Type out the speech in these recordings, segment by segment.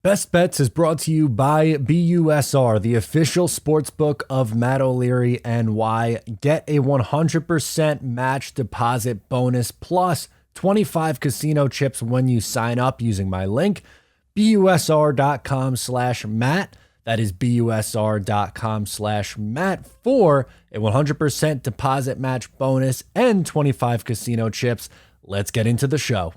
Best Bets is brought to you by BUSR, the official sportsbook of Matt O'Leary NY. Get a 100% match deposit bonus plus 25 casino chips when you sign up using my link, busr.com/Matt. That is busr.com/Matt for a 100% deposit match bonus and 25 casino chips. Let's get into the show.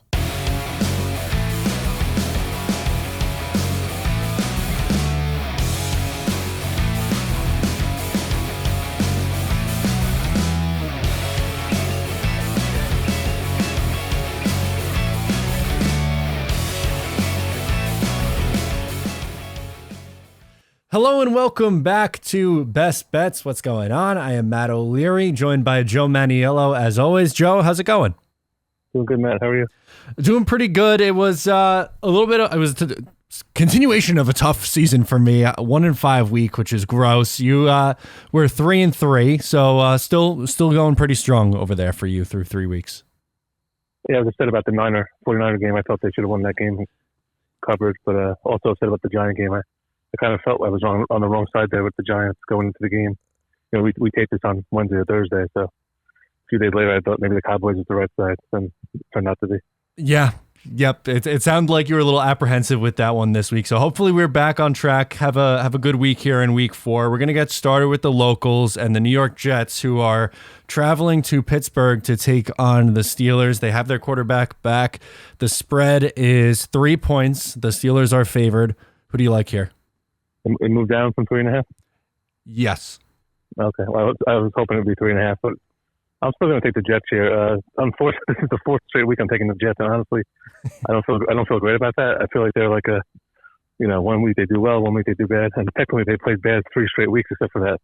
Hello and welcome back to Best Bets. What's going on? I am Matt O'Leary, joined by Joe Maniello. As always, Joe, how's it going? Doing good, Matt. How are you? Doing pretty good. It was a continuation of a tough season for me. 1-5 week, which is gross. You were 3-3, so still going pretty strong over there for you through 3 weeks. Yeah, I was upset about the 49er game. I thought they should have won that game covered, but also upset about the Giant game. I kind of felt I was on the wrong side there with the Giants going into the game. You know, we taped this on Wednesday or Thursday, so a few days later I thought maybe the Cowboys was the right side, and it turned out to be. Yeah. Yep. It sounded like you were a little apprehensive with that one this week. So hopefully we're back on track. Have a good week here in week 4. We're going to get started with the locals and the New York Jets, who are traveling to Pittsburgh to take on the Steelers. They have their quarterback back. The spread is 3 points. The Steelers are favored. Who do you like here? It moved down from 3.5? Yes. Okay. Well, I was hoping it would be 3.5, but I'm still going to take the Jets here. Unfortunately, this is the 4th straight week I'm taking the Jets, and honestly, I don't feel great about that. I feel like they're like one week they do well, 1 week they do bad, and technically they played bad 3 straight weeks except for that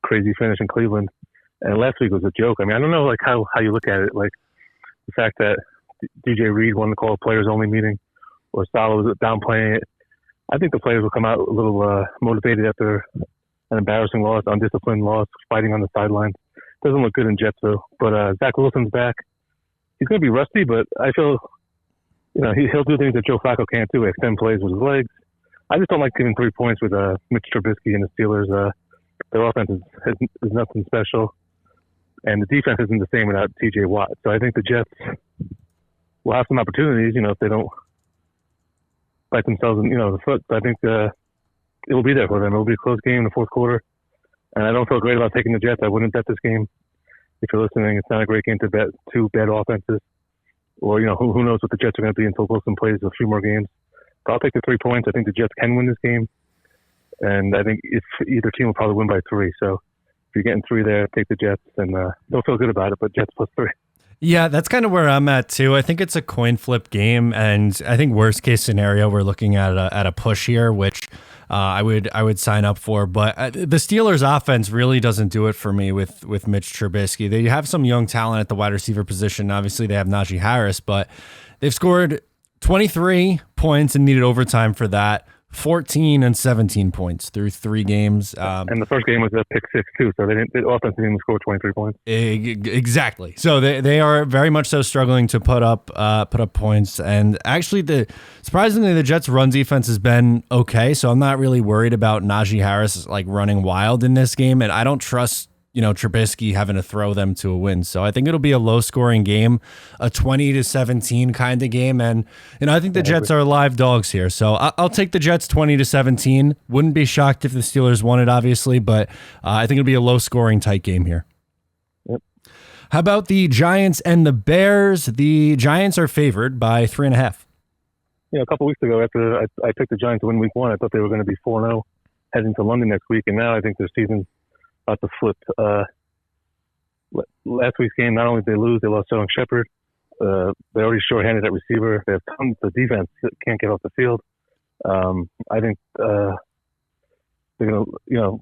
crazy finish in Cleveland. And last week was a joke. I mean, I don't know like how you look at it, like the fact that DJ Reed wanted to call a players only meeting, or Salah was downplaying it. I think the players will come out a little motivated after an embarrassing loss, undisciplined loss, fighting on the sidelines. Doesn't look good in Jetsville. But Zach Wilson's back. He's going to be rusty, but I feel, he'll do things that Joe Flacco can't do, extend plays with his legs. I just don't like giving 3 points with Mitch Trubisky and the Steelers. Their offense is nothing special, and the defense isn't the same without T.J. Watt. So I think the Jets will have some opportunities, if they don't bite themselves in the foot. I think it will be there for them. It will be a close game in the fourth quarter, and I don't feel great about taking the Jets. I wouldn't bet this game. If you're listening, it's not a great game to bet 2 bad offenses, or who knows what the Jets are going to be until Wilson plays a few more games. But I'll take the 3 points. I think the Jets can win this game, and I think if either team will probably win by 3. So if you're getting 3 there, take the Jets, and don't feel good about it. But Jets plus 3. Yeah, that's kind of where I'm at too. I think it's a coin flip game, and I think worst case scenario we're looking at a push here, which I would sign up for. But the Steelers' offense really doesn't do it for me with Mitch Trubisky. They have some young talent at the wide receiver position. Obviously, they have Najee Harris, but they've scored 23 points and needed overtime for that. 14 and 17 points through 3 games. And the first game was a pick 6 too, so the offense didn't even score 23 points. Exactly. So they are very much so struggling to put up points. And actually, surprisingly, the Jets' run defense has been okay. So I'm not really worried about Najee Harris like running wild in this game, and I don't trust Trubisky having to throw them to a win. So I think it'll be a low-scoring game, a 20-17 kind of game. And, I think the Jets are live dogs here. So I'll take the Jets 20-17. Wouldn't be shocked if the Steelers won it, obviously, but I think it'll be a low-scoring tight game here. Yep. How about the Giants and the Bears? The Giants are favored by 3.5. A couple weeks ago after I picked the Giants to win week 1, I thought they were going to be 4-0 heading to London next week. And now I think their season's about to flip. Last week's game, not only did they lose, they lost Sterling Shepard. They're already shorthanded at receiver. They have tons of defense that can't get off the field. I think they're going to,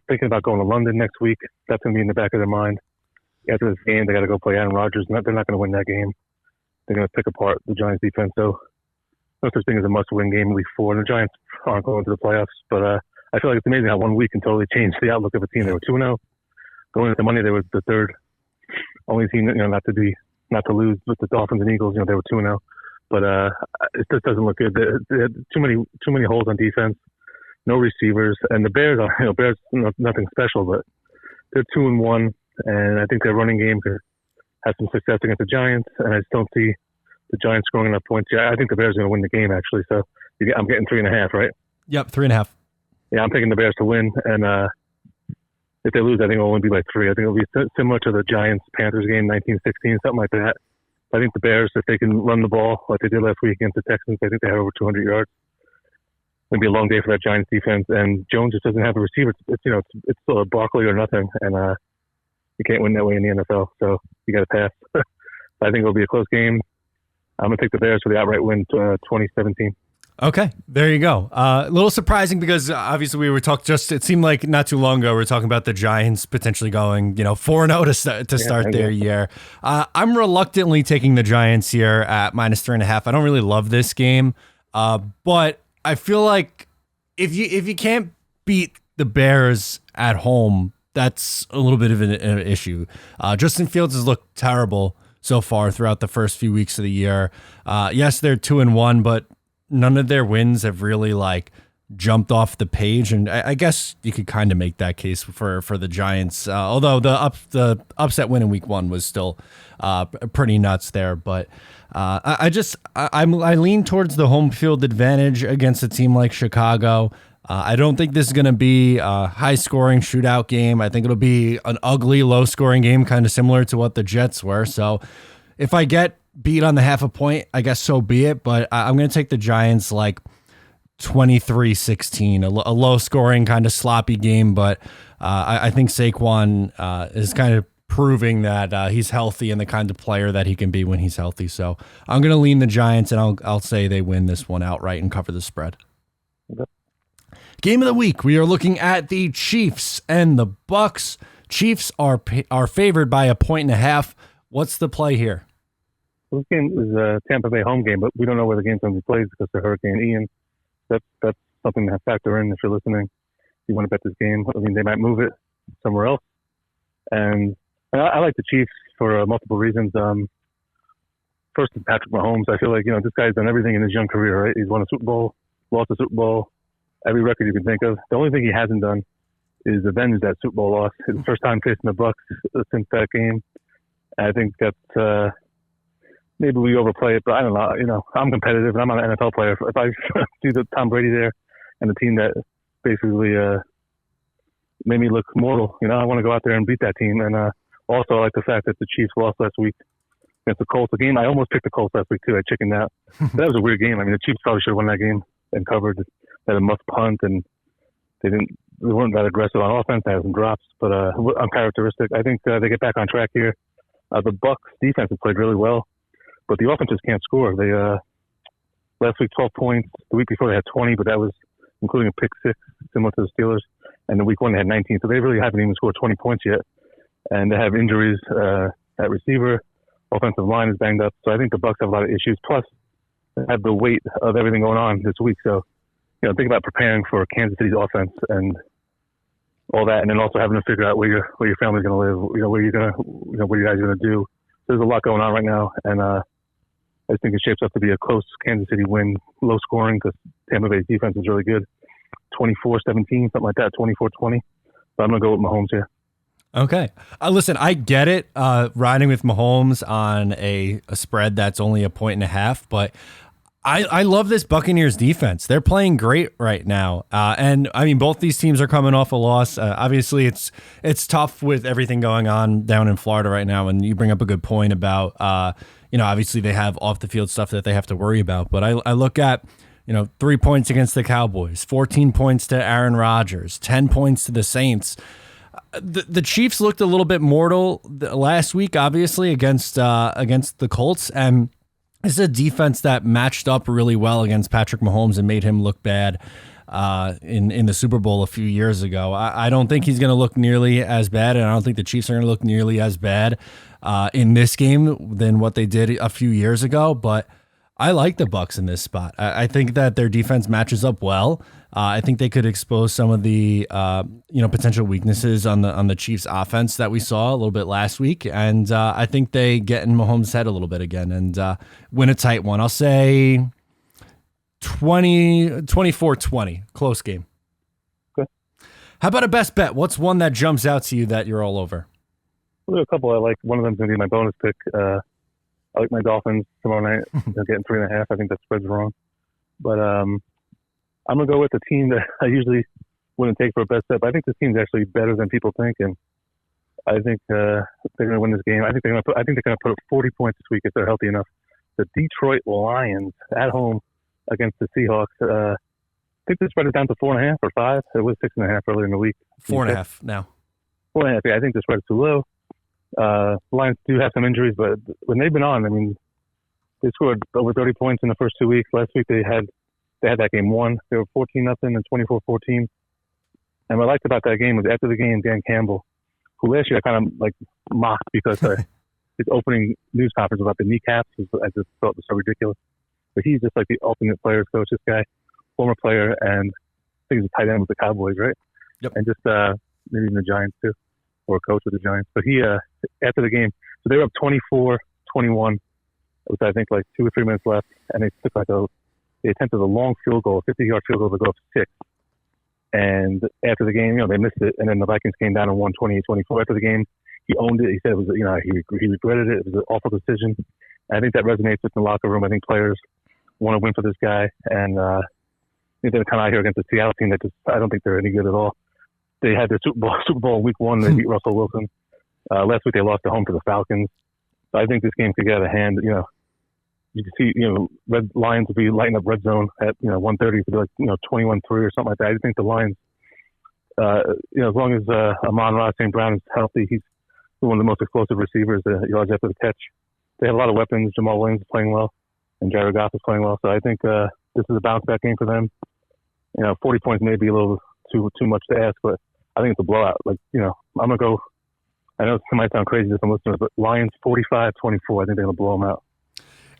thinking about going to London next week. That's going to be in the back of their mind. After this game, they got to go play Aaron Rodgers. They're not going to win that game. They're going to pick apart the Giants defense. So no such thing as a must-win game in week 4. And the Giants aren't going to the playoffs. But I feel like it's amazing how 1 week can totally change the outlook of a team. They were 2-0. Going into Monday, they were the 3rd only team not to lose with the Dolphins and Eagles. They were 2-0. but it just doesn't look good. They had too many holes on defense, no receivers, and the Bears are Bears nothing special, but they're 2-1, and I think their running game could have some success against the Giants, and I just don't see the Giants scoring enough points. Yeah, I think the Bears are going to win the game actually. So I'm getting 3.5, right? Yep, 3.5. Yeah, I'm taking the Bears to win, and if they lose, I think it'll only be by 3. I think it'll be similar to the Giants-Panthers game, 1916, something like that. I think the Bears, if they can run the ball like they did last week against the Texans, I think they have over 200 yards. It'll be a long day for that Giants defense, and Jones just doesn't have a receiver. It's still a Barkley or nothing, and you can't win that way in the NFL. So you got to pass. I think it'll be a close game. I'm gonna take the Bears for the outright win, 2017. Okay, there you go. A little surprising because obviously we were talking it seemed like not too long ago we were talking about the Giants potentially going 4-0 to start their year. I'm reluctantly taking the Giants here at -3.5. I don't really love this game, but I feel like if you can't beat the Bears at home, that's a little bit of an issue. Justin Fields has looked terrible so far throughout the first few weeks of the year. Yes, they're 2-1, but none of their wins have really jumped off the page, and I guess you could kind of make that case for the Giants. Although the upset win in Week 1 was still pretty nuts there, but I lean towards the home field advantage against a team like Chicago. I don't think this is going to be a high-scoring shootout game. I think it'll be an ugly, low-scoring game, kind of similar to what the Jets were. So if I get beat on the half a point, I guess so be it. But I'm going to take the Giants 23-16, a low-scoring, kind of sloppy game. But I think Saquon is kind of proving that he's healthy and the kind of player that he can be when he's healthy. So I'm going to lean the Giants, and I'll say they win this one outright and cover the spread. Okay. Game of the week, we are looking at the Chiefs and the Bucks. Chiefs are favored by 1.5. What's the play here? This game is a Tampa Bay home game, but we don't know where the game's going to be played because of Hurricane Ian. That's something to factor in if you're listening. If you want to bet this game, I mean, they might move it somewhere else. And I like the Chiefs for multiple reasons. First is Patrick Mahomes. I feel like, this guy's done everything in his young career, right? He's won a Super Bowl, lost a Super Bowl, every record you can think of. The only thing he hasn't done is avenge that Super Bowl loss. His first time facing the Bucs since that game. And I think that's maybe we overplay it, but I don't know. I'm competitive, and I'm not an NFL player. If I see the Tom Brady there and the team that basically made me look mortal, I want to go out there and beat that team. And also, I like the fact that the Chiefs lost last week against the Colts. The game I almost picked the Colts last week too. I chickened out. That was a weird game. I mean, the Chiefs probably should have won that game and covered. They had a must punt, and they weren't that aggressive on offense. They had some drops, but uncharacteristic. I think they get back on track here. The Bucs defense has played really well, but the offense just can't score. They last week 12 points. The week before they had 20, but that was including a pick 6, similar to the Steelers. And the week 1 they had 19, so they really haven't even scored 20 points yet. And they have injuries at receiver. Offensive line is banged up, so I think the Bucs have a lot of issues. Plus, they have the weight of everything going on this week. So, think about preparing for Kansas City's offense and all that, and then also having to figure out where your family's going to live, where you're going to, what you guys are going to do. There's a lot going on right now, and I think it shapes up to be a close Kansas City win, low scoring because Tampa Bay's defense is really good. 24-17, something like that, 24-20. But I'm going to go with Mahomes here. Okay. Listen, I get it, riding with Mahomes on a spread that's only 1.5, but I love this Buccaneers defense. They're playing great right now. And I mean, both these teams are coming off a loss. Obviously it's tough with everything going on down in Florida right now. And you bring up a good point about, obviously they have off the field stuff that they have to worry about. But I look at, 3 points against the Cowboys, 14 points to Aaron Rodgers, 10 points to the Saints. The Chiefs looked a little bit mortal last week, obviously against the Colts. And this is a defense that matched up really well against Patrick Mahomes and made him look bad in the Super Bowl a few years ago. I don't think he's going to look nearly as bad, and I don't think the Chiefs are going to look nearly as bad in this game than what they did a few years ago. But I like the Bucs in this spot. I think that their defense matches up well. I think they could expose some of the potential weaknesses on the Chiefs' offense that we saw a little bit last week, and I think they get in Mahomes' head a little bit again and win a tight one. I'll say 24-20, close game. Okay. How about a best bet? What's one that jumps out to you that you're all over? Well, there are a couple I like. One of them's going to be my bonus pick. I like my Dolphins tomorrow night. They're getting 3.5. I think that spread's wrong. But I'm going to go with the team that I usually wouldn't take for a best bet. But I think this team's actually better than people think. And I think they're going to win this game. I think they're going to put up 40 points this week if they're healthy enough. The Detroit Lions at home against the Seahawks. I think the spread is down to 4.5 or 5. It was 6.5 earlier in the week. 4.5 now. 4.5. Yeah, I think the spread is too low. Lions do have some injuries, but when they've been on, I mean, they scored over 30 points in the first 2 weeks. Last week they had that game won. They were 14-0 and 24-14. And what I liked about that game was after the game, Dan Campbell, who last year I kind of like mocked because his opening news conference about the kneecaps, I just thought was so ridiculous. But he's just like the ultimate players coach. This guy, former player, and I think he's a tight end with the Cowboys, right? Yep. And just maybe even the Giants too, or a coach with the Giants. But he after the game, so they were up 24-21 with I think like 2 or 3 minutes left, and they took they attempted a long field goal, a 50-yard field goal to go up 6. And after the game, they missed it, and then the Vikings came down and won 28-24. After the game, he owned it. He said it was, he regretted it. It was an awful decision. And I think that resonates with the locker room. I think players want to win for this guy, and I think they're kind of out here against the Seattle team that I don't think they're any good at all. They had their Super Bowl in week 1. They beat Russell Wilson. Last week they lost at home to the Falcons. So I think this game could get out of hand. You can see, Red Lions will be lighting up red zone at 1:30 to be like 21-3 or something like that. I just think the Lions, as long as Amon-Ra St. Brown is healthy, he's one of the most explosive receivers, yards after the catch. They have a lot of weapons. Jamal Williams is playing well, and Jared Goff is playing well. So I think this is a bounce back game for them. 40 points may be a little too much to ask, but I think it's a blowout. I'm gonna go. I know it might sound crazy to some listeners, but Lions 45-24. I think they're gonna blow them out.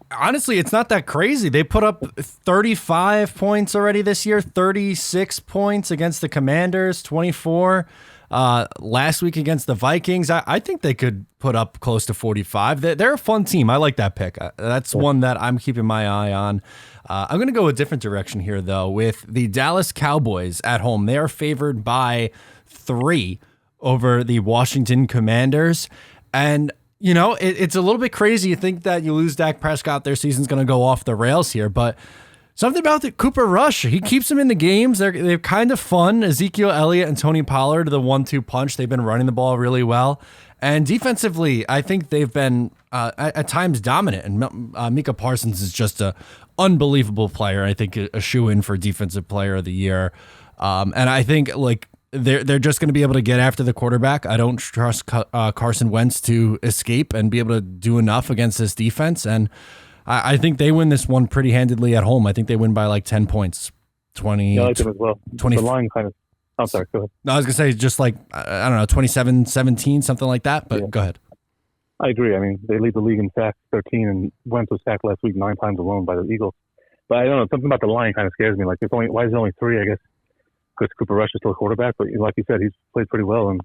Honestly, it's not that crazy. They put up 35 points already this year, 36 points against the Commanders, 24 last week against the Vikings. I think they could put up close to 45. They're a fun team. I like that pick. That's one that I'm keeping my eye on. I'm going to go a different direction here, though, with the Dallas Cowboys at home. They are favored by 3 over the Washington Commanders. And it's a little bit crazy. You think that you lose Dak Prescott, their season's going to go off the rails here, but something about the Cooper Rush, he keeps them in the games. They're kind of fun. Ezekiel Elliott and Tony Pollard, the 1-2 punch. They've been running the ball really well. And defensively, I think they've been at times dominant. And Micah Parsons is just an unbelievable player. I think a shoe-in for Defensive Player of the Year. And I think they're just going to be able to get after the quarterback. I don't trust Carson Wentz to escape and be able to do enough against this defense. And I think they win this one pretty handedly at home. I think they win by like 10 points. 20. Yeah, I like them as well. 20. The line kind of. I'm sorry. Go ahead. No, I was going to say just like, I don't know, 27-17, something like that. But Go ahead. I agree. I mean, they lead the league in sacks, 13, and Wentz was sacked last week 9 times alone by the Eagles. But I don't know. Something about the line kind of scares me. Like, why is it only 3? I guess because Cooper Rush is still a quarterback, but like you said, he's played pretty well, and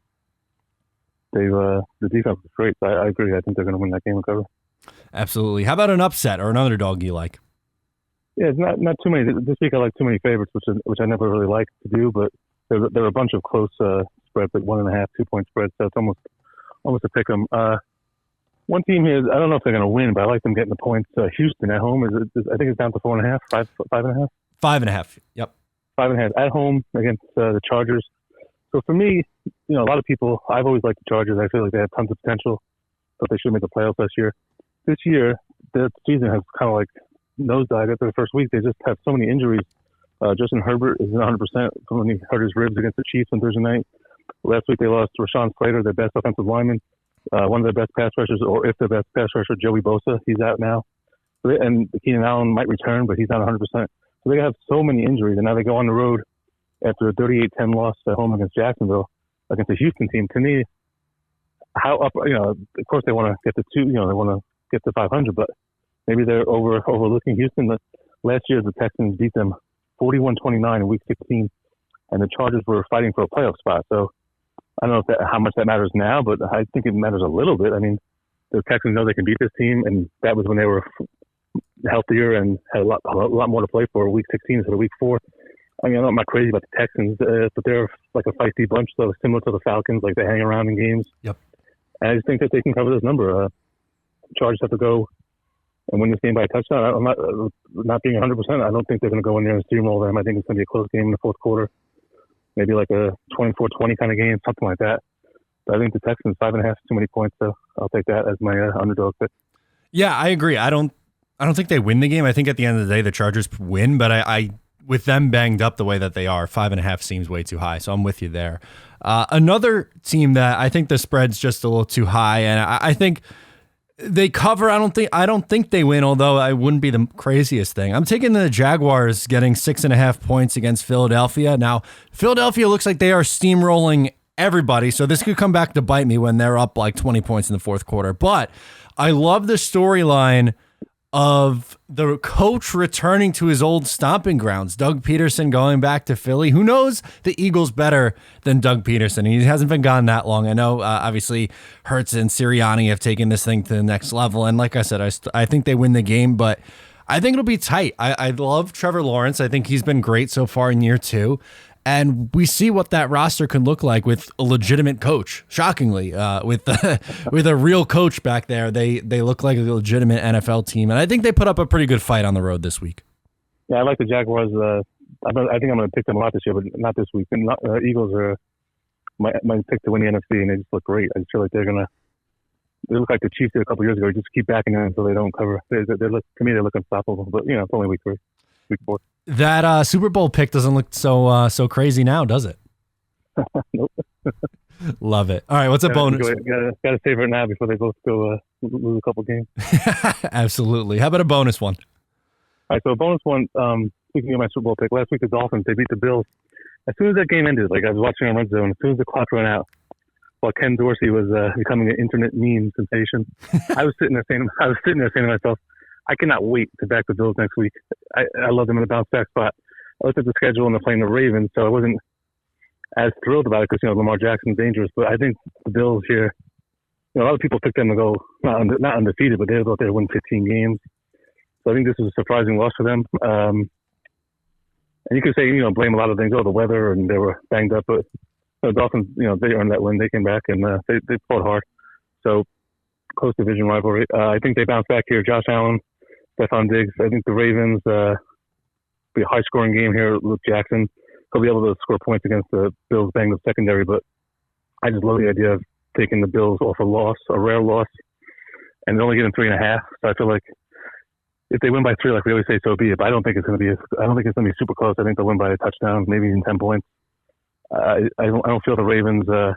the defense is great. So I agree. I think they're going to win that game and cover. Absolutely. How about an upset or an underdog you like? Yeah, it's not too many. This week I like too many favorites, which I never really like to do, but there are a bunch of close spreads, like 1.5, 2-point spreads, so it's almost a pick 'em. One team here, I don't know if they're going to win, but I like them getting the points. Houston at home, I think it's down to 4.5, 5.5? 5.5, yep. 5.5 at home against the Chargers. So for me, a lot of people, I've always liked the Chargers. I feel like they have tons of potential, but they should make the playoffs this year. This year, the season has kind of like nosedived after the first week. They just have so many injuries. Justin Herbert is 100% from when he hurt his ribs against the Chiefs on Thursday night. Last week they lost Rashawn Slater, their best offensive lineman, one of their best pass rushers, or if their best pass rusher, Joey Bosa. He's out now. And Keenan Allen might return, but he's not 100%. So they have so many injuries, and now they go on the road after a 38-10 loss at home against Jacksonville, against the Houston team. To me, how up? Of course they want to get to 2. They want to get to 500, but maybe they're overlooking Houston. Last year, the Texans beat them 41-29 in Week 16, and the Chargers were fighting for a playoff spot. So I don't know how much that matters now, but I think it matters a little bit. I mean, the Texans know they can beat this team, and that was when they were healthier and had a lot more to play for. Week 16 instead of Week 4. I mean, I'm not crazy about the Texans, but they're like a feisty bunch, so similar to the Falcons. Like, they hang around in games. Yep. And I just think that they can cover this number. Chargers have to go and win this game by a touchdown. I'm not being 100%. I don't think they're going to go in there and steamroll them. I think it's going to be a close game in the fourth quarter. Maybe like a 24-20 kind of game, something like that. But I think the Texans 5.5 is too many points, so I'll take that as my underdog pick. Yeah, I agree. I don't think they win the game. I think at the end of the day, the Chargers win, but I with them banged up the way that they are, 5.5 seems way too high. So I'm with you there. Another team that I think the spread's just a little too high, and I think they cover. I don't think they win, although I wouldn't be the craziest thing. I'm taking the Jaguars getting 6.5 points against Philadelphia. Now, Philadelphia looks like they are steamrolling everybody, so this could come back to bite me when they're up like 20 points in the fourth quarter. But I love the storyline of the coach returning to his old stomping grounds. Doug Peterson going back to Philly. Who knows the Eagles better than Doug Peterson? He hasn't been gone that long. I know, obviously, Hurts and Sirianni have taken this thing to the next level. And like I said, I think they win the game, but I think it'll be tight. I love Trevor Lawrence. I think he's been great so far in year 2. And we see what that roster can look like with a legitimate coach. Shockingly, with a real coach back there, they look like a legitimate NFL team. And I think they put up a pretty good fight on the road this week. Yeah, I like the Jaguars. I think I'm going to pick them a lot this year, but not this week. And Eagles are my pick to win the NFC, and they just look great. I just feel like they look like the Chiefs did a couple years ago. Just keep backing them until they don't cover. To me, they look unstoppable. But it's only week 3, week 4. That Super Bowl pick doesn't look so crazy now, does it? Nope. Love it. All right, what's a bonus? Got to save it now before they both go lose a couple games. Absolutely. How about a bonus one? All right, so a bonus one. Speaking of my Super Bowl pick, last week the Dolphins, they beat the Bills. As soon as that game ended, like I was watching on Red Zone, as soon as the clock ran out, while Ken Dorsey was becoming an internet meme sensation, I was sitting there saying to myself, I cannot wait to back the Bills next week. I love them in a bounce back spot. I looked at the schedule and they're playing the Ravens, so I wasn't as thrilled about it because Lamar Jackson's dangerous. But I think the Bills here, a lot of people picked them to go not undefeated, but they thought they'd win 15 games. So I think this is a surprising loss for them. And you could say blame a lot of things, the weather, and they were banged up, but the Dolphins, they earned that win. They came back and they fought hard. So close division rivalry. I think they bounce back here. Josh Allen, Stephon Diggs. I think the Ravens be a high-scoring game here with Jackson. He'll be able to score points against the Bills' banged-up secondary, but I just love the idea of taking the Bills off a rare loss, and they're only getting 3.5. So I feel like if they win by 3, like we always say, so be it. But I don't think it's going to be super close. I think they'll win by a touchdown, maybe even 10 points. I don't feel the Ravens. I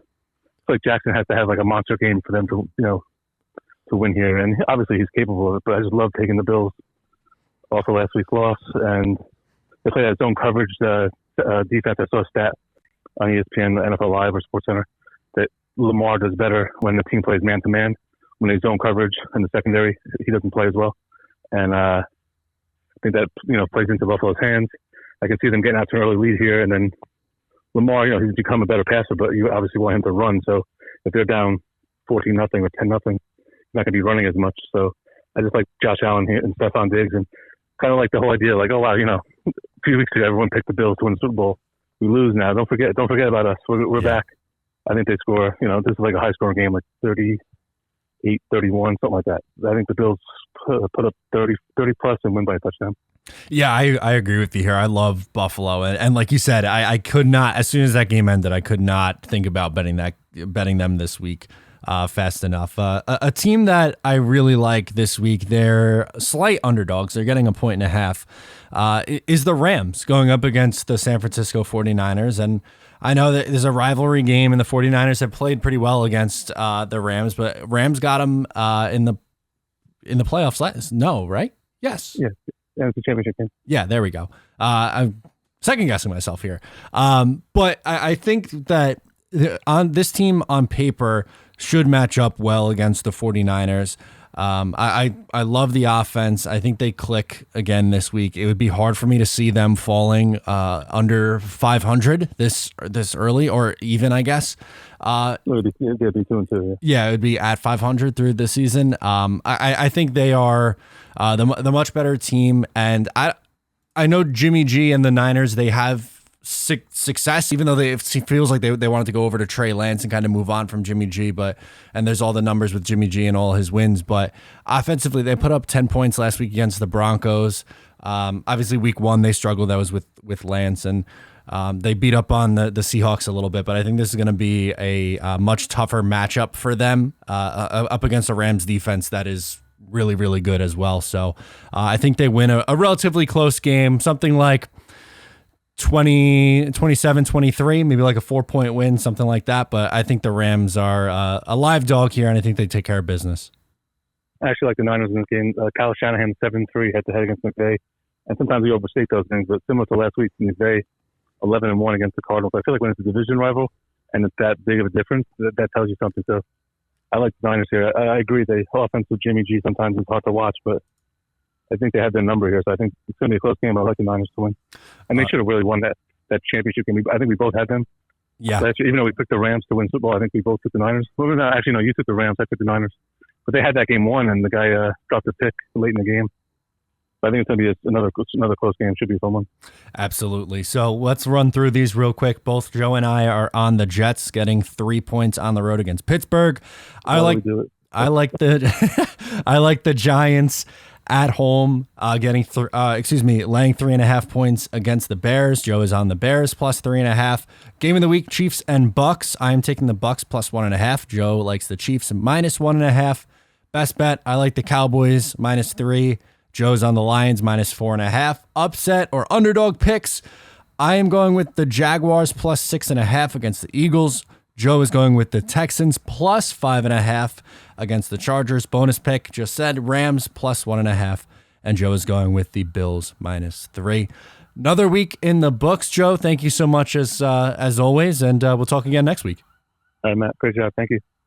feel like Jackson has to have like a monster game for them to win here, and obviously he's capable of it, but I just love taking the Bills off of last week's loss, and they play that zone coverage defense. I saw a stat on ESPN, NFL Live or SportsCenter, that Lamar does better when the team plays man-to-man. When they zone coverage in the secondary, he doesn't play as well, and I think that plays into Buffalo's hands. I can see them getting out to an early lead here, and then Lamar, he's become a better passer, but you obviously want him to run, so if they're down 14-0 or 10-0, not going to be running as much. So I just like Josh Allen here and Stephon Diggs, and kind of like the whole idea, like, oh wow, a few weeks ago everyone picked the Bills to win the Super Bowl. We lose now. Don't forget about us. We're back. I think they score. This is like a high scoring game, like 38-31, something like that. I think the Bills put up 30 plus and win by a touchdown. Yeah, I agree with you here. I love Buffalo, and like you said, I could not. As soon as that game ended, I could not think about betting them this week. Fast enough. A team that I really like this week, they're slight underdogs. They're getting 1.5 is the Rams going up against the San Francisco 49ers. And I know that there's a rivalry game, and the 49ers have played pretty well against the Rams, but Rams got them in the playoffs last. No, right? Yes. Yeah, it's a championship game. Yeah, there we go. I'm second guessing myself here. But I think that on this team on paper should match up well against the 49ers. I love the offense. I think they click again this week. It would be hard for me to see them falling under 500 this early, or even, I guess. It'd be 2-2. Yeah, it would be at 500 through the season. I think they are the much better team, and I know Jimmy G and the Niners, they have success, even though it feels like they wanted to go over to Trey Lance and kind of move on from Jimmy G, and there's all the numbers with Jimmy G and all his wins, but offensively they put up 10 points last week against the Broncos. Obviously week 1 they struggled, that was with Lance, and they beat up on the Seahawks a little bit, but I think this is going to be a much tougher matchup for them up against a Rams defense that is really, really good as well. So I think they win a relatively close game, something like 27-23, maybe like a 4-point win, something like that. But I think the Rams are a live dog here, and I think they take care of business. I actually like the Niners in this game. Kyle Shanahan 7-3 head-to-head against McVay. And sometimes we overstate those things, but similar to last week, McVay 11-1 against the Cardinals. I feel like when it's a division rival and it's that big of a difference, that tells you something. So I like the Niners here. I agree. The offense with Jimmy G sometimes is hard to watch, but I think they had their number here. So I think it's going to be a close game. I like the Niners to win. And they should have really won that championship game. I think we both had them. Yeah. Last year, even though we picked the Rams to win football, I think we both took the Niners. Well, no, actually, no, you took the Rams. I took the Niners. But they had that game won, and the guy dropped a pick late in the game. I think it's going to be another close game. Should be a fun one. Absolutely. So let's run through these real quick. Both Joe and I are on the Jets, getting 3 points on the road against Pittsburgh. I like the I like the Giants at home, laying 3.5 points against the Bears. Joe is on the Bears plus 3.5. Game of the week: Chiefs and Bucks. I am taking the Bucks plus 1.5. Joe likes the Chiefs minus 1.5. Best bet: I like the Cowboys -3. Joe's on the Lions -4.5. Upset or underdog picks: I am going with the Jaguars plus 6.5 against the Eagles. Joe is going with the Texans plus 5.5 against the Chargers. Bonus pick, just said Rams plus 1.5. And Joe is going with the Bills -3. Another week in the books, Joe. Thank you so much as always, and we'll talk again next week. All right, Matt. Great job. Thank you.